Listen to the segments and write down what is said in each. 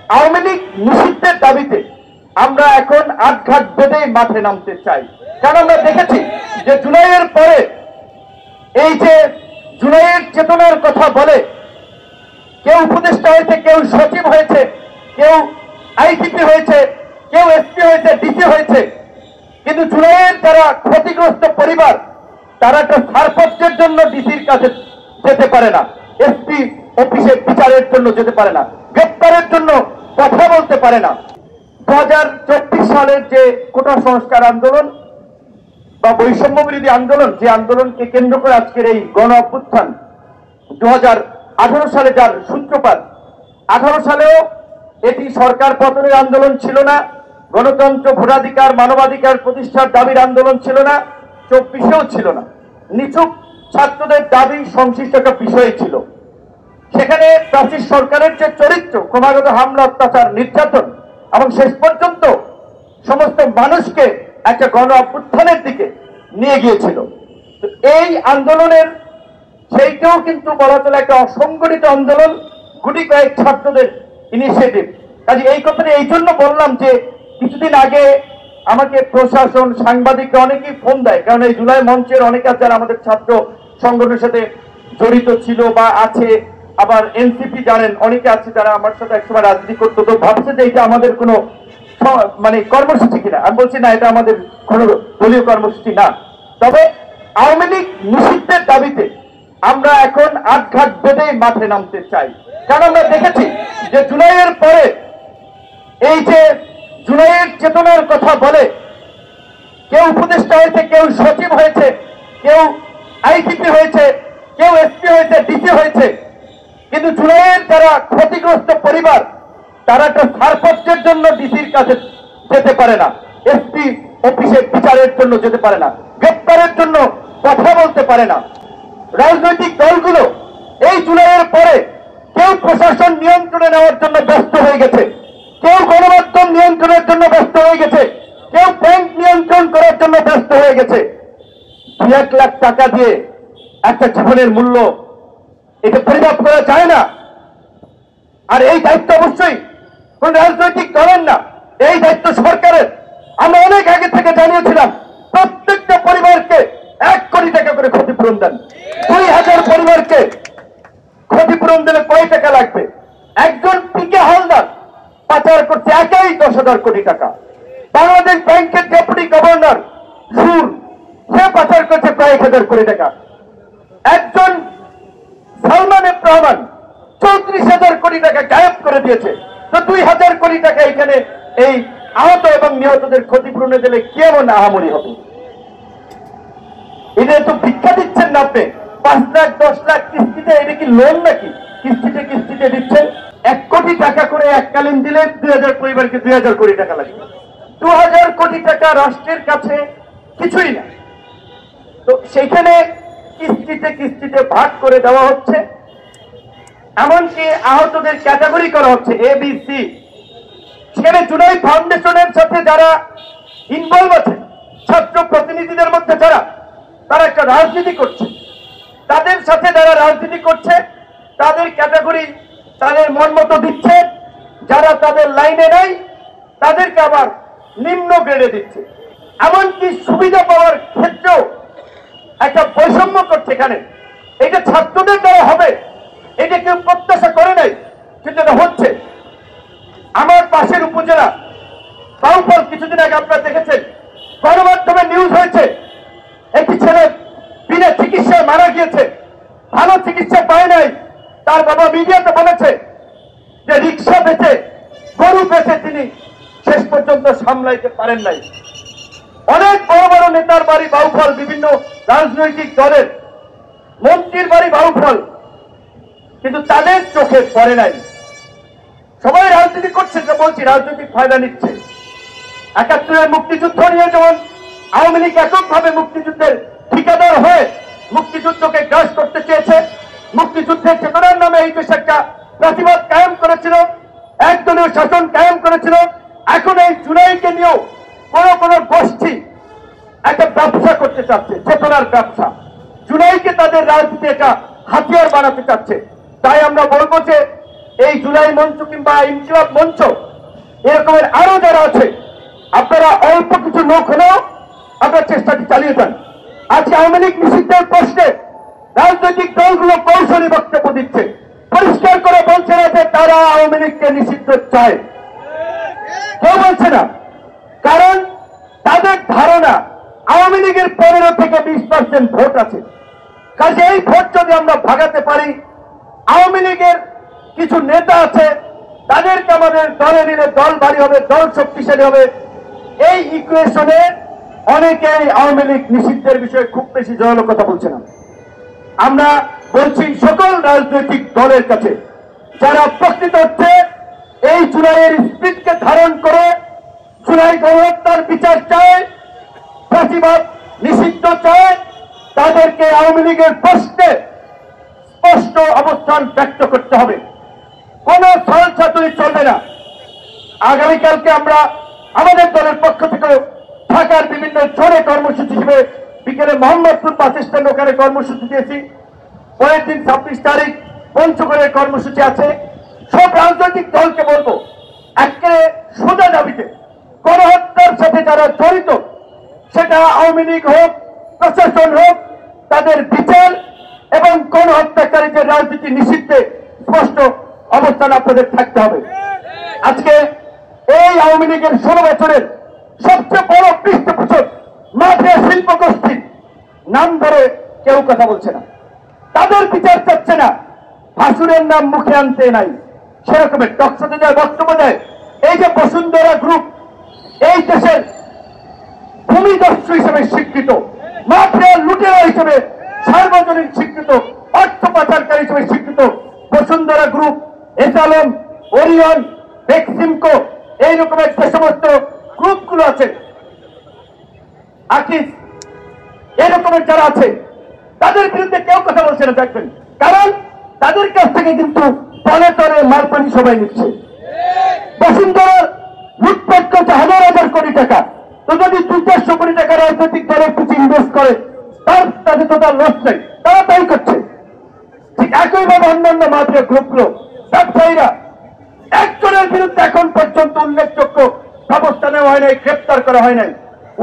আওয়ামী লীগ নিষিদ্ধের দাবিতে আমরা এখন আটঘাট বেঁধে মাঠে নামতে চাই। কারণ আমরা দেখেছি যে জুলাইয়ের পরে এই যে জুলাইয়ের চেতনার কথা বলে কেউ উপদেষ্টা হয়েছে, কেউ সচিব হয়েছে, কেউ আইজিপি হয়েছে, কেউ এসপি হয়েছে, ডিসি হয়েছে, কিন্তু জুলাইয়ের যারা ক্ষতিগ্রস্ত পরিবার তারা একটা ছাড়পত্রের জন্য ডিসির কাছে যেতে পারে না, এসপি অফিসে বিচারের জন্য যেতে পারে না, গ্রেপ্তারের জন্য কথা বলতে পারে না। 2024 সালের যে কোটা সংস্কার আন্দোলন বা বৈষম্য বিরোধী আন্দোলন, যে আন্দোলনকে কেন্দ্র করে আজকের এই গণ অভ্যুত্থান, 2018 সালে যার সূত্রপাত, 18 সালেও এটি সরকার পতনের আন্দোলন ছিল না, গণতন্ত্র, ভোটাধিকার, মানবাধিকার প্রতিষ্ঠার দাবির আন্দোলন ছিল না, 24-এও ছিল না। নিছক ছাত্রদের দাবি সংশ্লিষ্ট একটা বিষয় ছিল। সেখানে প্রাচীর সরকারের যে চরিত্র, ক্রমাগত হামলা, অত্যাচার, নির্যাতন এবং শেষ পর্যন্ত সমস্ত মানুষকে একটা গণ অভ্যুত্থানের দিকে নিয়ে গিয়েছিল। এই আন্দোলনের সেইটাও কিন্তু বলা চলে একটা অসংগঠিত আন্দোলন, গুটি কয়েক ছাত্রদের ইনিশিয়েটিভ। কাজে এই কথাটা এই জন্য বললাম যে কিছুদিন আগে আমাকে প্রশাসন, সাংবাদিকরা অনেকেই ফোন দেয়, কারণ এই জুলাই মঞ্চের অনেকে যারা আমাদের ছাত্র সংগঠনের সাথে জড়িত ছিল বা আছে, আবার এনসিপি জানেন অনেকে আছে যারা আমার সাথে একসময় রাজনীতি করতো, তো ভাবছে যে এটা আমাদের কোনো মানে কর্মসূচি কিনা। আমি বলছি না, এটা আমাদের কোনো দলীয় কর্মসূচি না। তবে আওয়ামী লীগ নিষিদ্ধের দাবিতে আমরা এখন আটঘাট বেঁধে মাঠে নামতে চাই। কারণ আমরা দেখেছি যে জুলাইয়ের পরে এই যে জুলাইয়ের চেতনার কথা বলে কেউ উপদেষ্টা হয়েছে, কেউ সচিব হয়েছে, কেউ আইজিপি হয়েছে, কেউ এসপি হয়েছে, ডিসি হয়েছে, কিন্তু জুলাইয়ের যারা ক্ষতিগ্রস্ত পরিবার তারা একটা ছাড়পত্রের জন্য ডিসির কাছে যেতে পারে না, এসপি অফিসে বিচারের জন্য যেতে পারে না, গ্রেপ্তারের জন্য কথা বলতে পারে না। রাজনৈতিক দলগুলো এই জুলাইয়ের পরে কেউ প্রশাসন নিয়ন্ত্রণে নেওয়ার জন্য ব্যস্ত হয়ে গেছে, কেউ গণমাধ্যম নিয়ন্ত্রণের জন্য ব্যস্ত হয়ে গেছে, কেউ ব্যাংক নিয়ন্ত্রণ করার জন্য ব্যস্ত হয়ে গেছে। 2-1 লাখ টাকা দিয়ে একটা জীবনের মূল্য এটা পরিমাপ করা যায় না। আর এই দায়িত্ব অবশ্যই কোন রাজনৈতিক দলের না, এই দায়িত্ব সরকারের। আমরা অনেক আগে থেকে জানিয়েছিলাম প্রত্যেকটা পরিবারকে 1 কোটি টাকা করে ক্ষতিপূরণ দেন। 2000 পরিবারকে ক্ষতিপূরণ দিলে কয় টাকা লাগবে? একজন পিকে হালদার পাচার করছে একাই 10,000 কোটি টাকা। বাংলাদেশ ব্যাংকের ডেপুটি গভর্নর সুর, সে পাচার করছে প্রায় 1,000 কোটি টাকা। একজন সালমান এফ রহমান 34,000 কোটি টাকা গায়েব করে দিয়েছে। তো 2,000 কোটি টাকা এখানে এই আহত এবং নিহতদের ক্ষতিপূরণে দিলে কেমন আহামরি হবে? এটা তো ভিক্ষা দিচ্ছেন না আপনি, 5 লাখ 10 লাখ কিস্তিতে। এটা কি লোন নাকি? কিস্তিতে কিস্তিতে দিচ্ছেন। 1 কোটি টাকা করে এককালীন দিলে 2,000 পরিবারকে 2,000 কোটি টাকা লাগবে। 2,000 কোটি টাকা রাষ্ট্রের কাছে কিছুই না। তো সেইখানে কিস্তিতে কিস্তিতে ভাগ করে দেওয়া হচ্ছে, এমনকি আহতদের ক্যাটাগরি করা হচ্ছে ABC। সেখানে জুলাই ফাউন্ডেশনের সাথে যারা ইনভলভ আছে, ছাত্র প্রতিনিধিদের মধ্যে যারা, তারা একটা রাজনীতি করছে, তাদের সাথে যারা রাজনীতি করছে তাদের ক্যাটাগরি তাদের মন মতো দিচ্ছে, যারা তাদের লাইনে নাই তাদেরকে আবার নিম্ন গ্রেডে দিচ্ছে। এমনকি সুবিধা পাওয়ার ক্ষেত্রেও একটা বৈষম্য করছে এখানে। এটা ছাত্রদের দ্বারা হবে এটা কেউ প্রত্যাশা করে নাই, কিন্তু এটা হচ্ছে। আমার পাশের উপজেলা বাউফল, কিছুদিন আগে আপনারা দেখেছেন, গণমাধ্যমে নিউজ হয়েছে, একটি ছেলে বিনা চিকিৎসায় মারা গিয়েছে, ভালো চিকিৎসা পায় নাই। তার বাবা মিডিয়াতে বলেছে যে রিক্সা বেচে, গরু বেচে তিনি শেষ পর্যন্ত সামলাইতে পারেন নাই। অনেক বড় বড় নেতার বাড়ি বাউফল, বিভিন্ন রাজনৈতিক দলের মন্ত্রীর বাড়ি বাউফল, কিন্তু তাদের চোখে পড়ে নাই। সবাই রাজনীতি করছে, যে বলছি রাজনৈতিক ফায়দা নিচ্ছে। 71-এর মুক্তিযুদ্ধ নিয়ে যেমন আওয়ামী লীগ এককভাবে মুক্তিযুদ্ধের ঠিকাদার হয়ে মুক্তিযুদ্ধকে গ্রাস করতে চেয়েছে, মুক্তিযুদ্ধের চেতনার নামে এই দেশে একটা প্রতিবাদ কায়েম করেছিল, একদলীয় শাসন কায়েম করেছিল। এখন এই জুলাইকে নিয়েও কোন গোষ্ঠী একটা ব্যবসা করতে চাচ্ছে, চেতনার ব্যবসা। জুলাইকে তাদের রাজনীতি একটা হাতিয়ার বানাতে চাচ্ছে। তাই আমরা বলবো যে এই জুলাই মঞ্চ কিংবা ইনকিলাব মঞ্চ এরকমের আরো যারা আছে, আপনারা অল্প কিছু লোক হলেও আপনার চেষ্টাটি চালিয়ে যান। আজকে আওয়ামী লীগ নিষিদ্ধের প্রশ্নে রাজনৈতিক দলগুলো কৌশলী বক্তব্য দিচ্ছে, পরিষ্কার করে বলছে না যে তারা আওয়ামী লীগকে নিষিদ্ধ চায়। কেউ বলছে না, কারণ তাদের ধারণা আওয়ামী লীগের 15 থেকে 20% ভোট আছে। কাজে এই ভোট যদি আমরা ভাগাতে পারি, আওয়ামী লীগের কিছু নেতা আছে তাদেরকে আমাদের দলে নিলে দল ভারী হবে, দল শক্তিশালী হবে। এই ইকুয়েশনে অনেকেই আওয়ামী লীগ নিষিদ্ধের বিষয়ে খুব বেশি জোরালো কথা বলছে না। আমরা বলছি সকল রাজনৈতিক দলের কাছে, যারা প্রকৃত অর্থে এই জুলাইয়ের স্পিরিটকে ধারণ করে জুলাই গণহত্যার বিচার চায়, ফাঁসিবাদ নিষিদ্ধ চায়, তাদেরকে আওয়ামী লীগের প্রশ্নে স্পষ্ট অবস্থান ব্যক্ত করতে হবে। কোন ছলচাতুরি চলবে না। আগামীকালকে আমরা আমাদের দলের পক্ষ থেকে ঢাকার বিভিন্ন জোরে কর্মসূচি হিসেবে বিকেলে মোহাম্মদপুর বাস স্ট্যান্ড ওখানে কর্মসূচি দিয়েছি। পরের দিন 26 তারিখ পঞ্চগড়ের কর্মসূচি আছে। সব রাজনৈতিক দলকে বলবো, একেবারে সোজা দাবিতে গণহত্যার সাথে যারা জড়িত, সেটা আওয়ামী লীগ হোক, প্রশাসন হোক, তাদের বিচার এবং গণহত্যাকারীদের রাজনীতি নিষিদ্ধে স্পষ্ট অবস্থান আপনাদের থাকতে হবে। আজকে এই আওয়ামী লীগের 16 বছরের সবচেয়ে বড় পৃষ্ঠপোষক মাফিয়া শিল্প গোষ্ঠীর নাম ধরে কেউ কথা বলছে না, তাদের বিচার চাচ্ছে না, ভাসুরের নাম মুখে আনতে নাই। সেরকমের টকশোতে যায় বক্তব্য দেয়, এই যে বসুন্ধরা গ্রুপ এই দেশের ভূমিদস্যু হিসেবে স্বীকৃত, মাফিয়া লুটেরা হিসেবে সার্বজনীন স্বীকৃত, অর্থ পাচারকারী হিসেবে স্বীকৃত বসুন্ধরা গ্রুপ, এসালম, ওরিয়ন, বেক্সিমকো, এই রকমের যে সমস্ত গ্রুপগুলো আছে, আকিস, এরকমের যারা আছে, তাদের বিরুদ্ধে কেউ কথা বলছে না। দেখবেন, কারণ তাদের কাছ থেকে কিন্তু তলে তলে মালপানি সবাই নিচ্ছে। বসুন্ধরার লুটপাট করছে 1000 কোটি টাকা, তো যদি 200-400 কোটি টাকা রাজনৈতিক দলের কিছু ইনভেস্ট করে, তাদের তো তার লস নেই, তারা তাই করছে। ঠিক একইভাবে অন্যান্য মাফিয়া গ্রুপগুলো, ব্যবসায়ীরা, একজনের বিরুদ্ধে এখন পর্যন্ত উল্লেখযোগ্য ব্যবস্থা নেওয়া হয় নাই, গ্রেপ্তার করা হয় নাই।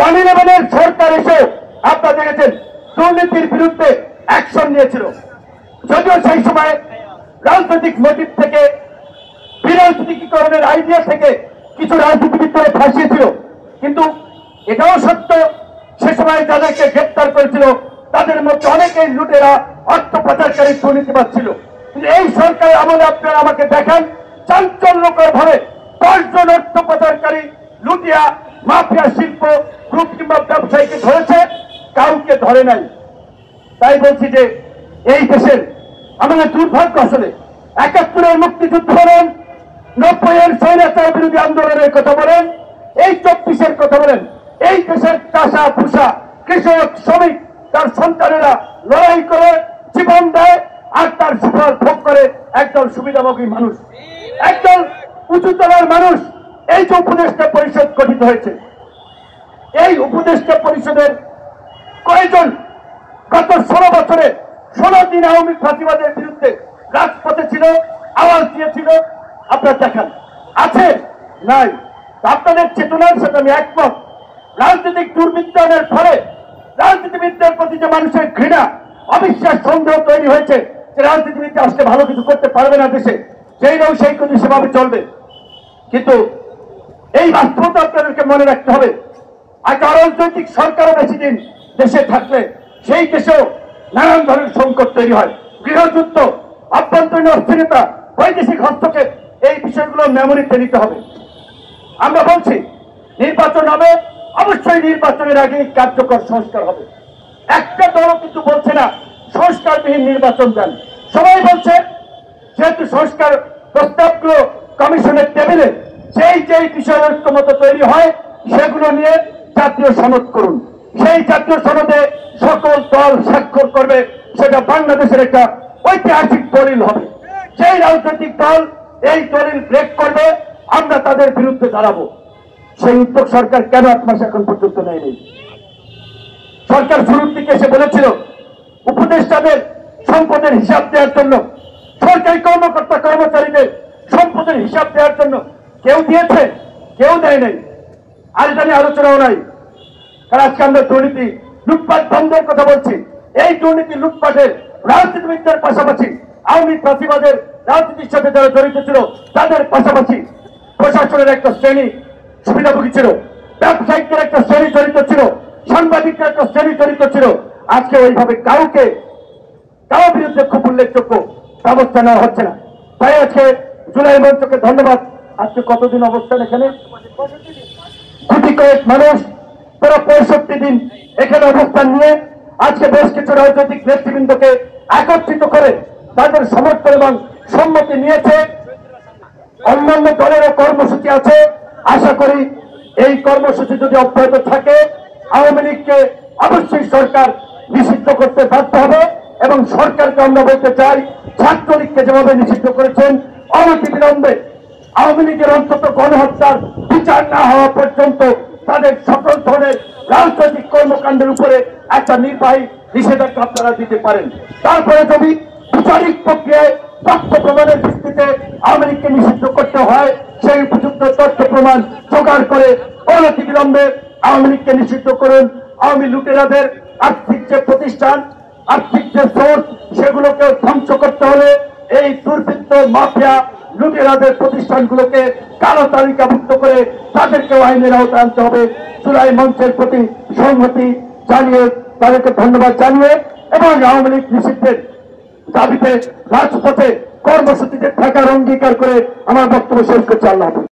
111-এর সরকার এসে আপনারা দেখেছেন দুর্নীতির বিরুদ্ধে অ্যাকশন নিয়েছিল, যদিও সেই সময় রাজনৈতিক মোটিভ থেকে, বিরাজনীতিকরণের আইডিয়া থেকে কিছু রাজনীতিবিদদের ফাঁসিয়েছিল। কিন্তু এটাও সত্য, সে সময় যাদেরকে গ্রেপ্তার করেছিল তাদের মধ্যে অনেকেই লুটেরা, অর্থ পাচারকারী, দুর্নীতিবাদ ছিল। কিন্তু এই সরকারের আমলে আপনারা আমাকে দেখান, চাঞ্চল্যকর ভাবে 10 জন অর্থ পাচারকারী, লুটিয়া, মাফিয়া শিল্প গ্রুপ কিংবা ব্যবসায়ীকে ধরেছে, কাউকে ধরে নাই। তাই বলছি যে এই দেশের আমাদের দুর্ভাগ্য, আসলে 71-এর মুক্তিযুদ্ধ বলেন, 90-এর স্বৈরাচার বিরোধী আন্দোলনের কথা বলেন, এই 24-এর কথা বলেন, এই দেশের চাষা ভুষা, কৃষক, শ্রমিক, তার সন্তানেরা লড়াই করে জীবন দেয়, আর তার সুফল ভোগ করে একদল সুবিধাভোগী মানুষ, একদল উঁচুতলার মানুষ। এই যে উপদেষ্টা পরিষদ গঠিত হয়েছে, এই উপদেষ্টা পরিষদের কয়েকজন গত 16 বছরে 16 দিন আওয়ামী ফাঁসিবাদের বিরুদ্ধে রাজপথে ছিল, আওয়াজ দিয়েছিল? আপনারা দেখান, আছে? নাই। আপনাদের চেতনার সাথে আমি একমত। রাজনৈতিক দুর্বৃত্তায়নের ফলে রাজনীতিবিদদের প্রতি যে মানুষের ঘৃণা, অবিশ্বাস, সন্দেহ তৈরি হয়েছে যে রাজনীতিবিদরা আসলে ভালো কিছু করতে পারবে না দেশে, সেই রকম সেই কিছু সেভাবে চলবে। কিন্তু এই বাস্তবতা আপনাদেরকে মনে রাখতে হবে। আজ অরাজনৈতিক সরকারও বেশি দিন দেশে থাকলে সেই দেশেও নানান ধরনের সংকট তৈরি হয়, গৃহযুদ্ধ, আভ্যন্তরীণ অস্থিরতা, বৈদেশিক হস্তক্ষেপ, এই বিষয়গুলো মেমোরিতে নিতে হবে। আমরা বলছি নির্বাচন হবে, অবশ্যই নির্বাচনের আগে কার্যকর সংস্কার হবে। একটা দলও কিন্তু বলছে না সংস্কারবিহীন নির্বাচন দেন। সবাই বলছে যেহেতু সংস্কার প্রস্তাবগুলো কমিশনের টেবিলে যেই বিষয় ঐক্যমত তৈরি হয়, সেগুলো নিয়ে জাতীয় সনদ করুন। সেই জাতীয় সনদে সকল দল স্বাক্ষর করবে, সেটা বাংলাদেশের একটা ঐতিহাসিক দলিল হবে। সেই রাজনৈতিক দল এই দলিল ব্রেক করবে, আমরা তাদের বিরুদ্ধে দাঁড়াবো। সেই উদ্যোগ সরকার কেন 8 মাস এখন পর্যন্ত নেয়নি? সরকার শুরুর দিকে এসে বলেছিল উপদেষ্টাদের সম্পদের হিসাব দেওয়ার জন্য সরকারি কর্মকর্তা কর্মচারীদের সম্পদের হিসাব দেওয়ার জন্য কেউ দিয়েছে, কেউ দেয় নাই। আর এটা নিয়ে আলোচনাও নাই। কারণ আজকে আমরা দুর্নীতি লুটপাট বন্ধের কথা বলছি। এই দুর্নীতি লুটপাটের রাজনীতিবিদদের পাশাপাশি আওয়ামী ফাঁসিবাদের রাজনীতির সাথে যারা জড়িত ছিল তাদের পাশাপাশি প্রশাসনের একটা শ্রেণী সুবিধাভোগী ছিল, ব্যবসায়িকদের একটা শ্রেণী জড়িত ছিল, সাংবাদিকদের একটা শ্রেণী জড়িত ছিল। আজকে ওইভাবে কারো বিরুদ্ধে খুব উল্লেখযোগ্য ব্যবস্থা নেওয়া হচ্ছে না। তাই আজকে জুলাই মঞ্চকে ধন্যবাদ। আজকে কতদিন অবস্থান এখানে? কোটি কয়েক মানুষ তারা 65 দিন এখানে অবস্থান নিয়ে আজকে বেশ কিছু রাজনৈতিক নেতৃবৃন্দকে একত্রিত করে তাদের সমর্থন এবং সম্মতি নিয়েছে। অন্যান্য দলেরও কর্মসূচি আছে। আশা করি এই কর্মসূচি যদি অব্যাহত থাকে আওয়ামী লীগকে অবশ্যই সরকার নিষিদ্ধ করতে বাধ্য হবে এবং সরকারকে আমরা বলতে চাই ছাত্রলীগকে যেভাবে নিষিদ্ধ করেছেন অনতিবিলম্বে আওয়ামী লীগের অন্তত গণহত্যার বিচার না হওয়া পর্যন্ত তাদের সকল ধরনের রাজনৈতিক কর্মকাণ্ডের উপরে একটা নির্বাহী নিষেধাজ্ঞা আপনারা দিতে পারেন। তারপরে যদি বিচারিক প্রক্রিয়ায় তথ্য প্রমাণের ভিত্তিতে আওয়ামী লীগকে নিষিদ্ধ করতে হয় সেই উপযুক্ত তথ্য প্রমাণ জোগাড় করে অনতিবিলম্বে আওয়ামী লীগকে নিষিদ্ধ করুন। আওয়ামী লুটেরাদের আর্থিক যে প্রতিষ্ঠান, আর্থিক যে সোর্স, সেগুলোকে ধ্বংস করতে হলে এই দুর্বৃত্ত মাফিয়া লুটেরাদের প্রতিষ্ঠানগুলোকে কালো তালিকাভুক্ত করে তাদেরকেও আইনের আওতায় আনতে হবে। জুলাই মঞ্চের প্রতি সংহতি জানিয়ে তাদেরকে ধন্যবাদ জানিয়ে এবং আওয়ামী লীগ নিষিদ্ধের দাবিতে রাজপথে কর্মসূচিতে থাকার অঙ্গীকার করে আমার বক্তব্য শেষ করছি। আল্লাহ হাফেজ।